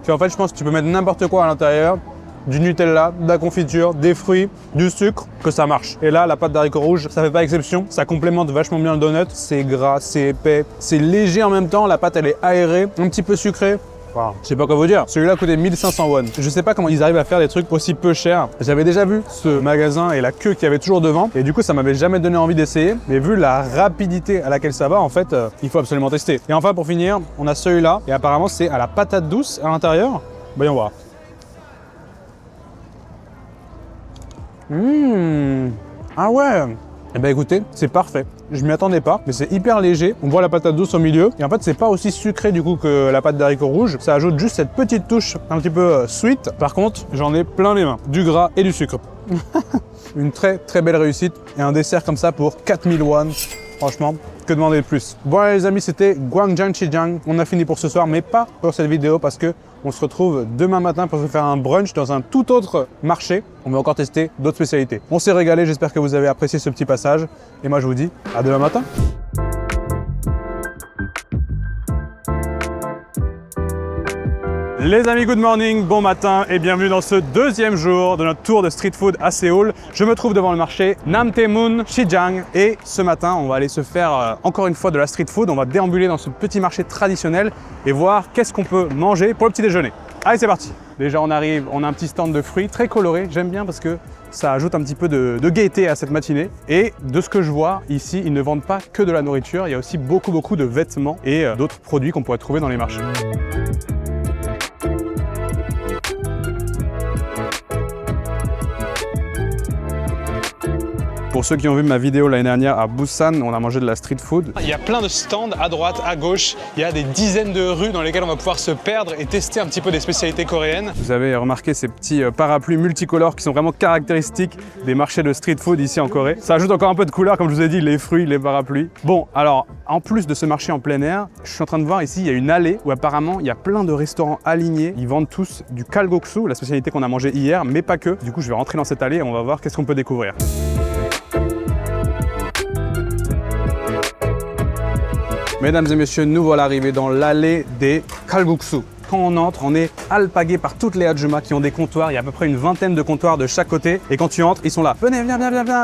qu'en fait, je pense que tu peux mettre n'importe quoi à l'intérieur. Du Nutella, de la confiture, des fruits, du sucre, que ça marche. Et là, la pâte d'haricots rouges, ça fait pas exception. Ça complémente vachement bien le donut. C'est gras, c'est épais, c'est léger en même temps. La pâte, elle est aérée, un petit peu sucrée. Wow. Je sais pas quoi vous dire. Celui-là coûtait 1500 won. Je sais pas comment ils arrivent à faire des trucs aussi peu chers. J'avais déjà vu ce magasin et la queue qu'il y avait toujours devant. Et du coup, ça m'avait jamais donné envie d'essayer. Mais vu la rapidité à laquelle ça va, en fait, il faut absolument tester. Et enfin, pour finir, on a celui-là. Et apparemment, c'est à la patate douce à l'intérieur. Voyons voir. Ah ouais. Eh ben écoutez, c'est parfait. Je m'y attendais pas, mais c'est hyper léger. On voit la patate douce au milieu. Et en fait, c'est pas aussi sucré du coup que la pâte d'haricots rouges. Ça ajoute juste cette petite touche un petit peu sweet. Par contre, j'en ai plein les mains. Du gras et du sucre. Une très très belle réussite. Et un dessert comme ça pour 4000 won. Franchement, que demander de plus? Voilà les amis, c'était Gwangjang-Chijang. On a fini pour ce soir, mais pas pour cette vidéo parce que on se retrouve demain matin pour se faire un brunch dans un tout autre marché. On va encore tester d'autres spécialités. On s'est régalé, j'espère que vous avez apprécié ce petit passage. Et moi je vous dis à demain matin. Les amis, good morning, bon matin et bienvenue dans ce deuxième jour de notre tour de street food à Séoul. Je me trouve devant le marché Namdaemun Sijang et ce matin, on va aller se faire encore une fois de la street food. On va déambuler dans ce petit marché traditionnel et voir qu'est-ce qu'on peut manger pour le petit déjeuner. Allez, c'est parti. Déjà, on arrive, on a un petit stand de fruits très coloré. J'aime bien parce que ça ajoute un petit peu de gaieté à cette matinée. Et de ce que je vois ici, ils ne vendent pas que de la nourriture. Il y a aussi beaucoup de vêtements et d'autres produits qu'on pourrait trouver dans les marchés. Pour ceux qui ont vu ma vidéo l'année dernière à Busan, on a mangé de la street food. Il y a plein de stands à droite, à gauche. Il y a des dizaines de rues dans lesquelles on va pouvoir se perdre et tester un petit peu des spécialités coréennes. Vous avez remarqué ces petits parapluies multicolores qui sont vraiment caractéristiques des marchés de street food ici en Corée. Ça ajoute encore un peu de couleur, comme je vous ai dit, les fruits, les parapluies. Bon, alors, en plus de ce marché en plein air, je suis en train de voir ici, il y a une allée où apparemment, il y a plein de restaurants alignés. Ils vendent tous du kalguksu, la spécialité qu'on a mangée hier, mais pas que. Du coup, je vais rentrer dans cette allée et on va voir qu'est-ce qu'on peut découvrir. Mesdames et messieurs, nous voilà arrivés dans l'allée des kalguksu. Quand on entre, on est alpagué par toutes les adjumas qui ont des comptoirs. Il y a à peu près une vingtaine de comptoirs de chaque côté. Et quand tu entres, ils sont là. Venez, viens,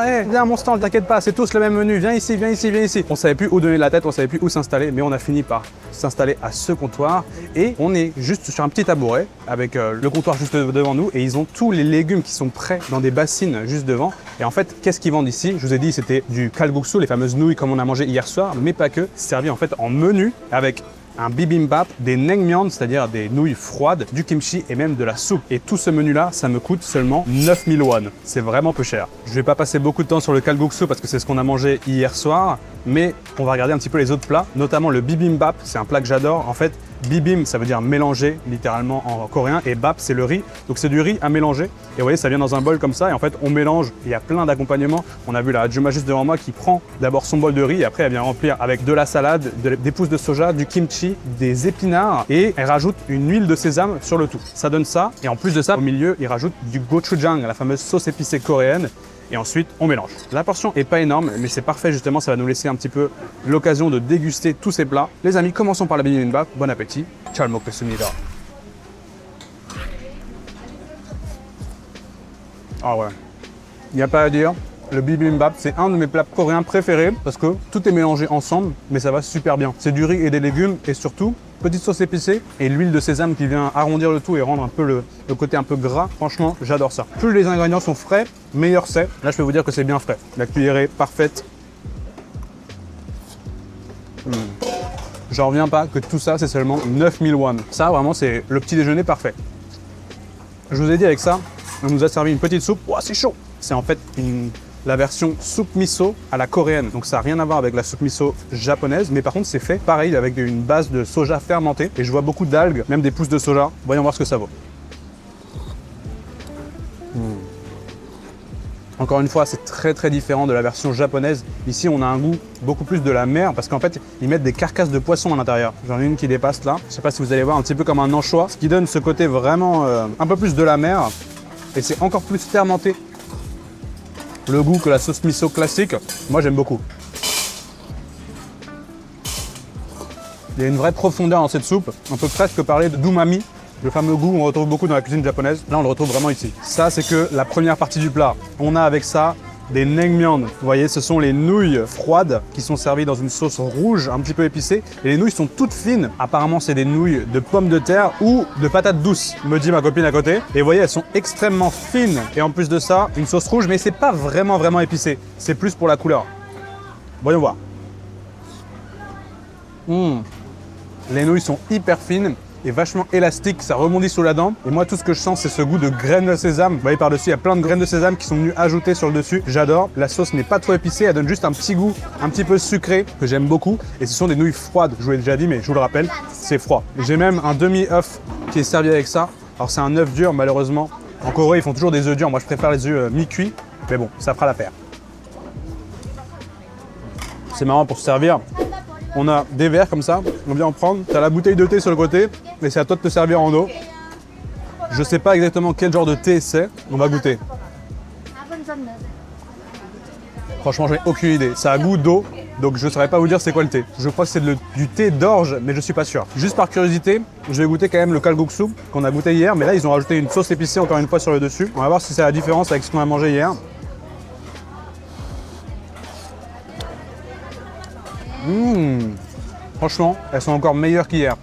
hey, viens à mon stand, t'inquiète pas, c'est tous le même menu. Viens ici, viens ici, viens ici. On savait plus où donner la tête, on savait plus où s'installer, mais on a fini par s'installer à ce comptoir. Et on est juste sur un petit tabouret avec le comptoir juste devant nous. Et ils ont tous les légumes qui sont prêts dans des bassines juste devant. Et en fait, qu'est-ce qu'ils vendent ici? Je vous ai dit, c'était du kalguksu, les fameuses nouilles comme on a mangé hier soir, mais pas que. Servi en fait en menu avec un bibimbap, des naengmyeon, c'est-à-dire des nouilles froides, du kimchi et même de la soupe. Et tout ce menu-là, ça me coûte seulement 9000 won. C'est vraiment peu cher. Je vais pas passer beaucoup de temps sur le kalguksu parce que c'est ce qu'on a mangé hier soir, mais on va regarder un petit peu les autres plats, notamment le bibimbap. C'est un plat que j'adore. En fait, bibim, ça veut dire mélanger, littéralement en coréen, et bap, c'est le riz. Donc c'est du riz à mélanger. Et vous voyez, ça vient dans un bol comme ça, et en fait, on mélange. Il y a plein d'accompagnements. On a vu la adjuma juste devant moi qui prend d'abord son bol de riz, et après, elle vient remplir avec de la salade, des pousses de soja, du kimchi, des épinards, et elle rajoute une huile de sésame sur le tout. Ça donne ça, et en plus de ça, au milieu, il rajoute du gochujang, la fameuse sauce épicée coréenne. Et ensuite, on mélange. La portion est pas énorme, mais c'est parfait justement, ça va nous laisser un petit peu l'occasion de déguster tous ces plats. Les amis, commençons par la bibimbap. Bon appétit. 잘 먹겠습니다. Ah ouais, il n'y a pas à dire. Le bibimbap, c'est un de mes plats coréens préférés parce que tout est mélangé ensemble, mais ça va super bien. C'est du riz et des légumes et surtout, petite sauce épicée et l'huile de sésame qui vient arrondir le tout et rendre un peu le côté un peu gras. Franchement, j'adore ça. Plus les ingrédients sont frais, meilleur c'est. Là, je peux vous dire que c'est bien frais. La cuillerée parfaite. J'en reviens pas que tout ça, c'est seulement 9000 won. Ça, vraiment, c'est le petit déjeuner parfait. Je vous ai dit avec ça, on nous a servi une petite soupe. Ouah, c'est chaud! C'est en fait la version soupe miso à la coréenne. Donc ça n'a rien à voir avec la soupe miso japonaise, mais par contre c'est fait pareil avec une base de soja fermenté. Et je vois beaucoup d'algues, même des pousses de soja. Voyons voir ce que ça vaut. Encore une fois, c'est très différent de la version japonaise. Ici, on a un goût beaucoup plus de la mer parce qu'en fait, ils mettent des carcasses de poisson à l'intérieur. J'en ai une qui dépasse là. Je sais pas si vous allez voir, un petit peu comme un anchois, ce qui donne ce côté vraiment un peu plus de la mer. Et c'est encore plus fermenté. Le goût que la sauce miso classique, moi j'aime beaucoup. Il y a une vraie profondeur dans cette soupe. On peut presque parler d'umami, le fameux goût qu'on retrouve beaucoup dans la cuisine japonaise. Là, on le retrouve vraiment ici. Ça, c'est que la première partie du plat. On a avec ça des naengmyeon. Vous voyez, ce sont les nouilles froides qui sont servies dans une sauce rouge un petit peu épicée. Et les nouilles sont toutes fines. Apparemment, c'est des nouilles de pommes de terre ou de patates douces, me dit ma copine à côté. Et vous voyez, elles sont extrêmement fines. Et en plus de ça, une sauce rouge, mais c'est pas vraiment épicé. C'est plus pour la couleur. Voyons voir. Les nouilles sont hyper fines et vachement élastique, ça rebondit sous la dent. Et moi, tout ce que je sens, c'est ce goût de graines de sésame. Vous voyez par-dessus, il y a plein de graines de sésame qui sont venues ajouter sur le dessus. J'adore. La sauce n'est pas trop épicée, elle donne juste un petit goût un petit peu sucré que j'aime beaucoup. Et ce sont des nouilles froides. Je vous l'ai déjà dit, mais je vous le rappelle, c'est froid. J'ai même un demi-œuf qui est servi avec ça. Alors c'est un œuf dur, malheureusement. En Corée, ils font toujours des œufs durs. Moi, je préfère les œufs mi-cuits. Mais bon, ça fera l'affaire. C'est marrant pour se servir. On a des verres comme ça, on vient en prendre. Tu as la bouteille de thé sur le côté, mais c'est à toi de te servir en eau. Je sais pas exactement quel genre de thé c'est, on va goûter. Franchement, j'ai aucune idée. Ça a goût d'eau, donc je ne saurais pas vous dire c'est quoi le thé. Je crois que c'est du thé d'orge, mais je suis pas sûr. Juste par curiosité, je vais goûter quand même le kalguksu qu'on a goûté hier, mais là ils ont rajouté une sauce épicée encore une fois sur le dessus. On va voir si c'est la différence avec ce qu'on a mangé hier. Franchement, elles sont encore meilleures qu'hier.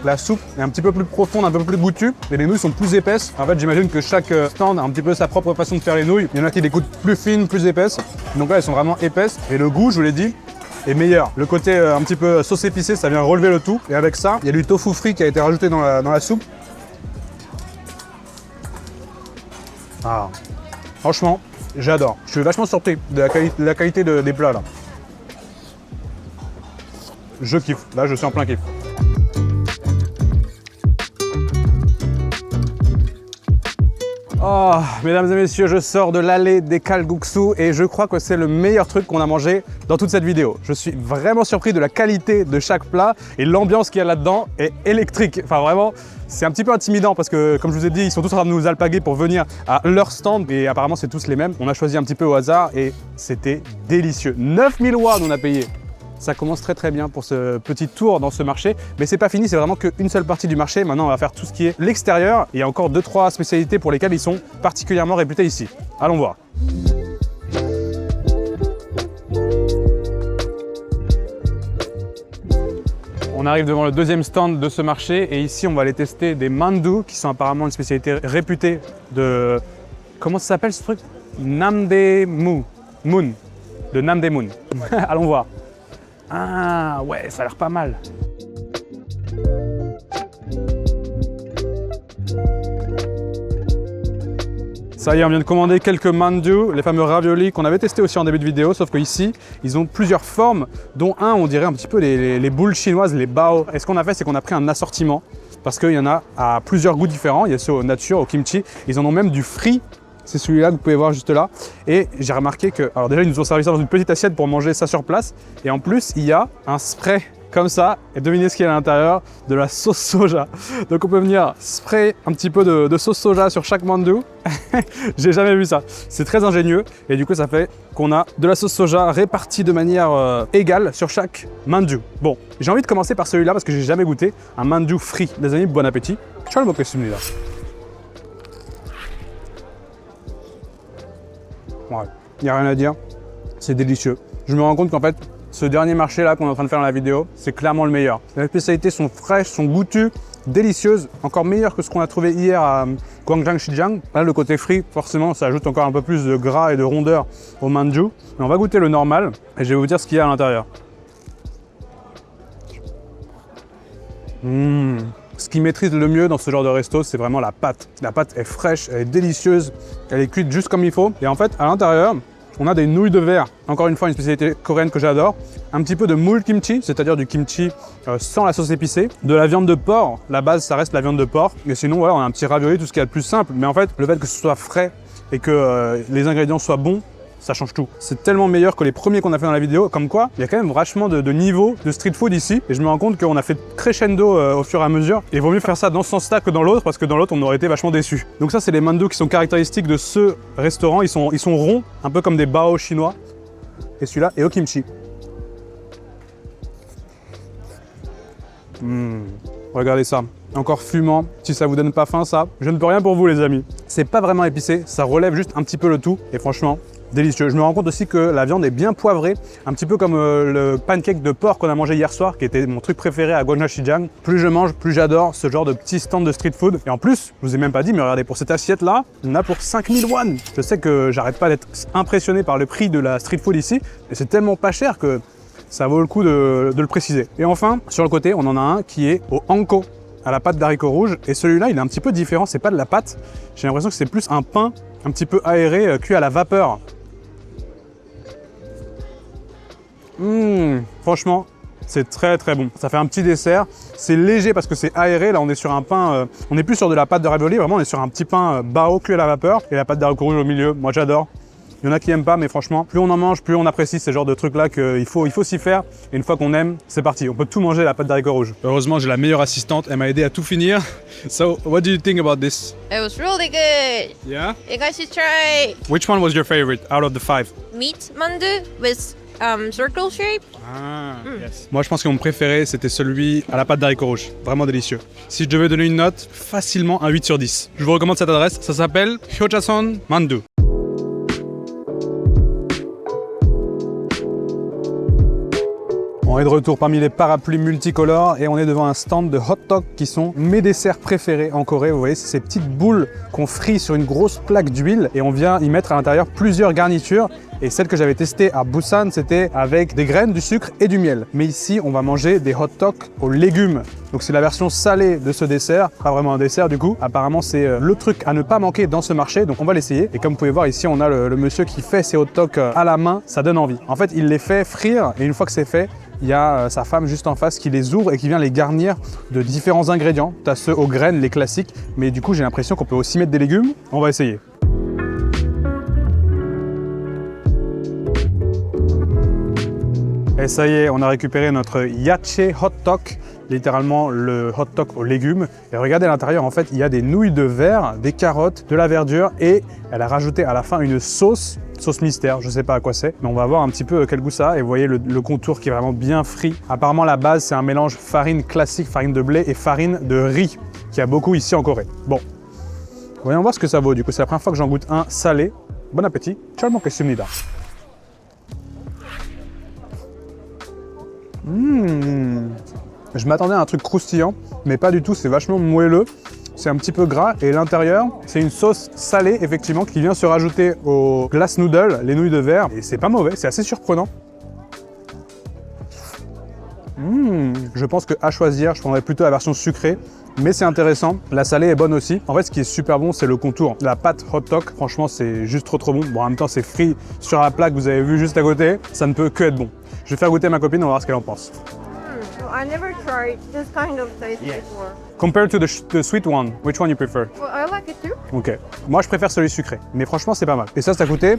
La soupe est un petit peu plus profonde, un peu plus goûtue, et les nouilles sont plus épaisses. En fait, j'imagine que chaque stand a un petit peu sa propre façon de faire les nouilles. Il y en a qui les goûtent plus fines, plus épaisses. Donc là, elles sont vraiment épaisses. Et le goût, je vous l'ai dit, est meilleur. Le côté un petit peu sauce épicée, ça vient relever le tout. Et avec ça, il y a du tofu frit qui a été rajouté dans la soupe. Ah, franchement, J'adore. Je suis vachement surpris de la qualité des plats là. Je kiffe. Là, je suis en plein kiff. Oh, mesdames et messieurs, je sors de l'allée des kalguksu et je crois que c'est le meilleur truc qu'on a mangé dans toute cette vidéo. Je suis vraiment surpris de la qualité de chaque plat et l'ambiance qu'il y a là-dedans est électrique. Enfin vraiment, c'est un petit peu intimidant parce que, comme je vous ai dit, ils sont tous en train de nous alpaguer pour venir à leur stand et apparemment c'est tous les mêmes. On a choisi un petit peu au hasard et c'était délicieux. 9000 won on a payé. Ça commence très bien pour ce petit tour dans ce marché, mais c'est pas fini, c'est vraiment qu'une seule partie du marché. Maintenant, on va faire tout ce qui est l'extérieur. Il y a encore 2-3 spécialités pour lesquelles ils sont particulièrement réputés ici. Allons voir. On arrive devant le deuxième stand de ce marché et ici, on va aller tester des mandu qui sont apparemment une spécialité réputée de... Comment ça s'appelle ce truc? Namdaemun. Moon. De Namdaemun. Allons voir. Ah ouais, ça a l'air pas mal. Ça y est, on vient de commander quelques mandu, les fameux raviolis qu'on avait testés aussi en début de vidéo, sauf qu'ici, ils ont plusieurs formes, dont un, on dirait un petit peu les boules chinoises, les bao. Et ce qu'on a fait, c'est qu'on a pris un assortiment, parce qu'il y en a à plusieurs goûts différents. Il y a ceux au nature, au kimchi, ils en ont même du frit. C'est celui-là que vous pouvez voir juste là. Et j'ai remarqué que, alors déjà ils nous ont servi ça dans une petite assiette pour manger ça sur place. Et en plus, il y a un spray comme ça. Et devinez ce qu'il y a à l'intérieur, de la sauce soja. Donc on peut venir sprayer un petit peu de sauce soja sur chaque mandu. J'ai jamais vu ça. C'est très ingénieux. Et du coup, ça fait qu'on a de la sauce soja répartie de manière égale sur chaque mandu. Bon, j'ai envie de commencer par celui-là parce que j'ai jamais goûté un mandu frit. Les amis, bon appétit. Ciao le celui-là. Ouais, il n'y a rien à dire, c'est délicieux. Je me rends compte qu'en fait, ce dernier marché là qu'on est en train de faire dans la vidéo, c'est clairement le meilleur. Les spécialités sont fraîches, sont goûtues, délicieuses, encore meilleures que ce qu'on a trouvé hier à Guangzhou Xizang. Là, le côté frit, forcément, ça ajoute encore un peu plus de gras et de rondeur au mandu. Mais on va goûter le normal et je vais vous dire ce qu'il y a à l'intérieur. Ce qui maîtrise le mieux dans ce genre de resto, c'est vraiment la pâte. La pâte est fraîche, elle est délicieuse, elle est cuite juste comme il faut. Et en fait, à l'intérieur, on a des nouilles de verre. Encore une fois, une spécialité coréenne que j'adore. Un petit peu de moule kimchi, c'est-à-dire du kimchi sans la sauce épicée. De la viande de porc, la base, ça reste la viande de porc. Et sinon, voilà, on a un petit ravioli, tout ce qu'il y a de plus simple. Mais en fait, le fait que ce soit frais et que les ingrédients soient bons, ça change tout. C'est tellement meilleur que les premiers qu'on a fait dans la vidéo, comme quoi il y a quand même vachement de niveau de street food ici. Et je me rends compte qu'on a fait crescendo au fur et à mesure. Et il vaut mieux faire ça dans ce sens-là que dans l'autre, parce que dans l'autre, on aurait été vachement déçus. Donc ça, c'est les mandu qui sont caractéristiques de ce restaurant. Ils sont ronds, un peu comme des bao chinois. Et celui-là est au kimchi. Regardez ça. Encore fumant, si ça vous donne pas faim ça, je ne peux rien pour vous les amis. C'est pas vraiment épicé, ça relève juste un petit peu le tout. Et franchement, délicieux. Je me rends compte aussi que la viande est bien poivrée, un petit peu comme le pancake de porc qu'on a mangé hier soir, qui était mon truc préféré à Guangzhou Xizang. Plus je mange, plus j'adore ce genre de petit stand de street food. Et en plus, je vous ai même pas dit, mais regardez, pour cette assiette-là, on a pour 5000 won. Je sais que j'arrête pas d'être impressionné par le prix de la street food ici, et c'est tellement pas cher que ça vaut le coup de le préciser. Et enfin, sur le côté, on en a un qui est au hanko, à la pâte d'haricots rouges. Et celui-là, il est un petit peu différent, c'est pas de la pâte. J'ai l'impression que c'est plus un pain un petit peu aéré, cuit à la vapeur. Franchement, c'est très bon. Ça fait un petit dessert. C'est léger parce que c'est aéré. Là, on est sur un pain, on n'est plus sur de la pâte de ravioli. Vraiment, on est sur un petit pain bao cuit à la vapeur et la pâte d'haricots rouges au milieu. Moi, j'adore. Il y en a qui n'aiment pas, mais franchement, plus on en mange, plus on apprécie ce genre de trucs-là qu'il faut s'y faire. Et une fois qu'on aime, c'est parti. On peut tout manger la pâte d'haricots rouges. Heureusement, j'ai la meilleure assistante. Elle m'a aidé à tout finir. So, what do you think about this? It was really good. Yeah? You guys should try Which one was your favorite out of the 5? meat mandu with circle shape. Yes. Moi, je pense que mon préféré, c'était celui à la pâte d'haricots rouges. Vraiment délicieux. Si je devais donner une note, facilement un 8 sur 10. Je vous recommande cette adresse. Ça s'appelle Hyojason Mandu. On est de retour parmi les parapluies multicolores et on est devant un stand de hot dog qui sont mes desserts préférés en Corée. Vous voyez, c'est ces petites boules qu'on frit sur une grosse plaque d'huile et on vient y mettre à l'intérieur plusieurs garnitures. Et celle que j'avais testée à Busan, c'était avec des graines, du sucre et du miel. Mais ici, on va manger des hot dogs aux légumes. Donc c'est la version salée de ce dessert, pas vraiment un dessert du coup. Apparemment c'est le truc à ne pas manquer dans ce marché, donc on va l'essayer. Et comme vous pouvez voir ici, on a le monsieur qui fait ses hot dogs à la main, ça donne envie. En fait, il les fait frire et une fois que c'est fait, il y a sa femme juste en face qui les ouvre et qui vient les garnir de différents ingrédients. Tu as ceux aux graines, les classiques, mais du coup j'ai l'impression qu'on peut aussi mettre des légumes. On va essayer. Et ça y est, on a récupéré notre yache hot dog, littéralement le hot dog aux légumes. Et regardez à l'intérieur, en fait, il y a des nouilles de verre, des carottes, de la verdure et elle a rajouté à la fin une sauce mystère, je sais pas à quoi c'est, mais on va voir un petit peu quel goût ça a. Et vous voyez le contour qui est vraiment bien frit. Apparemment, la base, c'est un mélange farine classique, farine de blé et farine de riz, qu'il y a beaucoup ici en Corée. Bon, voyons voir ce que ça vaut. Du coup, c'est la première fois que j'en goûte un salé. Bon appétit. Ciao, mon kesumnida. Je m'attendais à un truc croustillant, mais pas du tout, c'est vachement moelleux. C'est un petit peu gras et l'intérieur, c'est une sauce salée effectivement qui vient se rajouter aux glass noodles, les nouilles de verre. Et c'est pas mauvais, c'est assez surprenant. Je pense qu'à choisir, je prendrais plutôt la version sucrée, mais c'est intéressant. La salée est bonne aussi. En fait, ce qui est super bon, c'est le contour. La pâte hot dog, franchement, c'est juste trop bon. Bon, en même temps, c'est frit sur la plaque, vous avez vu juste à côté. Ça ne peut que être bon. Je vais faire goûter ma copine, on va voir ce qu'elle en pense. I never tried this kind of taste before. Compared to the sweet one, which one you prefer? Well, I like it too. Ok. Moi, je préfère celui sucré, mais franchement, c'est pas mal. Et ça a coûté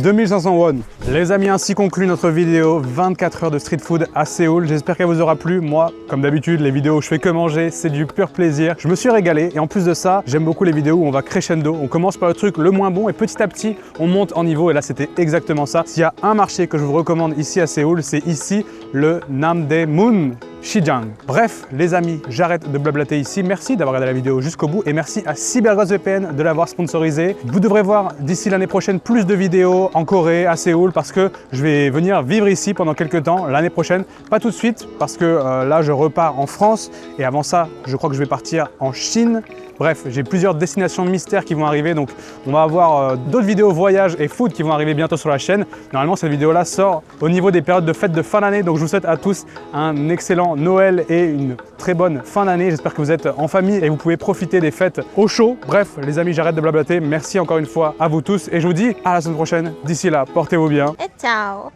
2500 won. Les amis, ainsi conclut notre vidéo 24 heures de street food à Séoul. J'espère qu'elle vous aura plu. Moi, comme d'habitude, les vidéos où je fais que manger, c'est du pur plaisir. Je me suis régalé et en plus de ça, j'aime beaucoup les vidéos où on va crescendo. On commence par le truc le moins bon et petit à petit, on monte en niveau. Et là, c'était exactement ça. S'il y a un marché que je vous recommande ici à Séoul, c'est ici le Namdaemun Sijang. Bref, les amis, j'arrête de blablater ici. Merci d'avoir regardé la vidéo jusqu'au bout et merci à CyberGhostVPN de l'avoir sponsorisé. Vous devrez voir d'ici l'année prochaine plus de vidéos en Corée, à Séoul, parce que je vais venir vivre ici pendant quelques temps l'année prochaine. Pas tout de suite, parce que là, je repars en France et avant ça, je crois que je vais partir en Chine. Bref, j'ai plusieurs destinations mystères qui vont arriver, donc on va avoir d'autres vidéos voyage et food qui vont arriver bientôt sur la chaîne. Normalement, cette vidéo-là sort au niveau des périodes de fêtes de fin d'année, donc je vous souhaite à tous un excellent Noël et une très bonne fin d'année. J'espère que vous êtes en famille et vous pouvez profiter des fêtes au chaud. Bref, les amis, j'arrête de blablater. Merci encore une fois à vous tous et je vous dis à la semaine prochaine. D'ici là, portez-vous bien. Et ciao.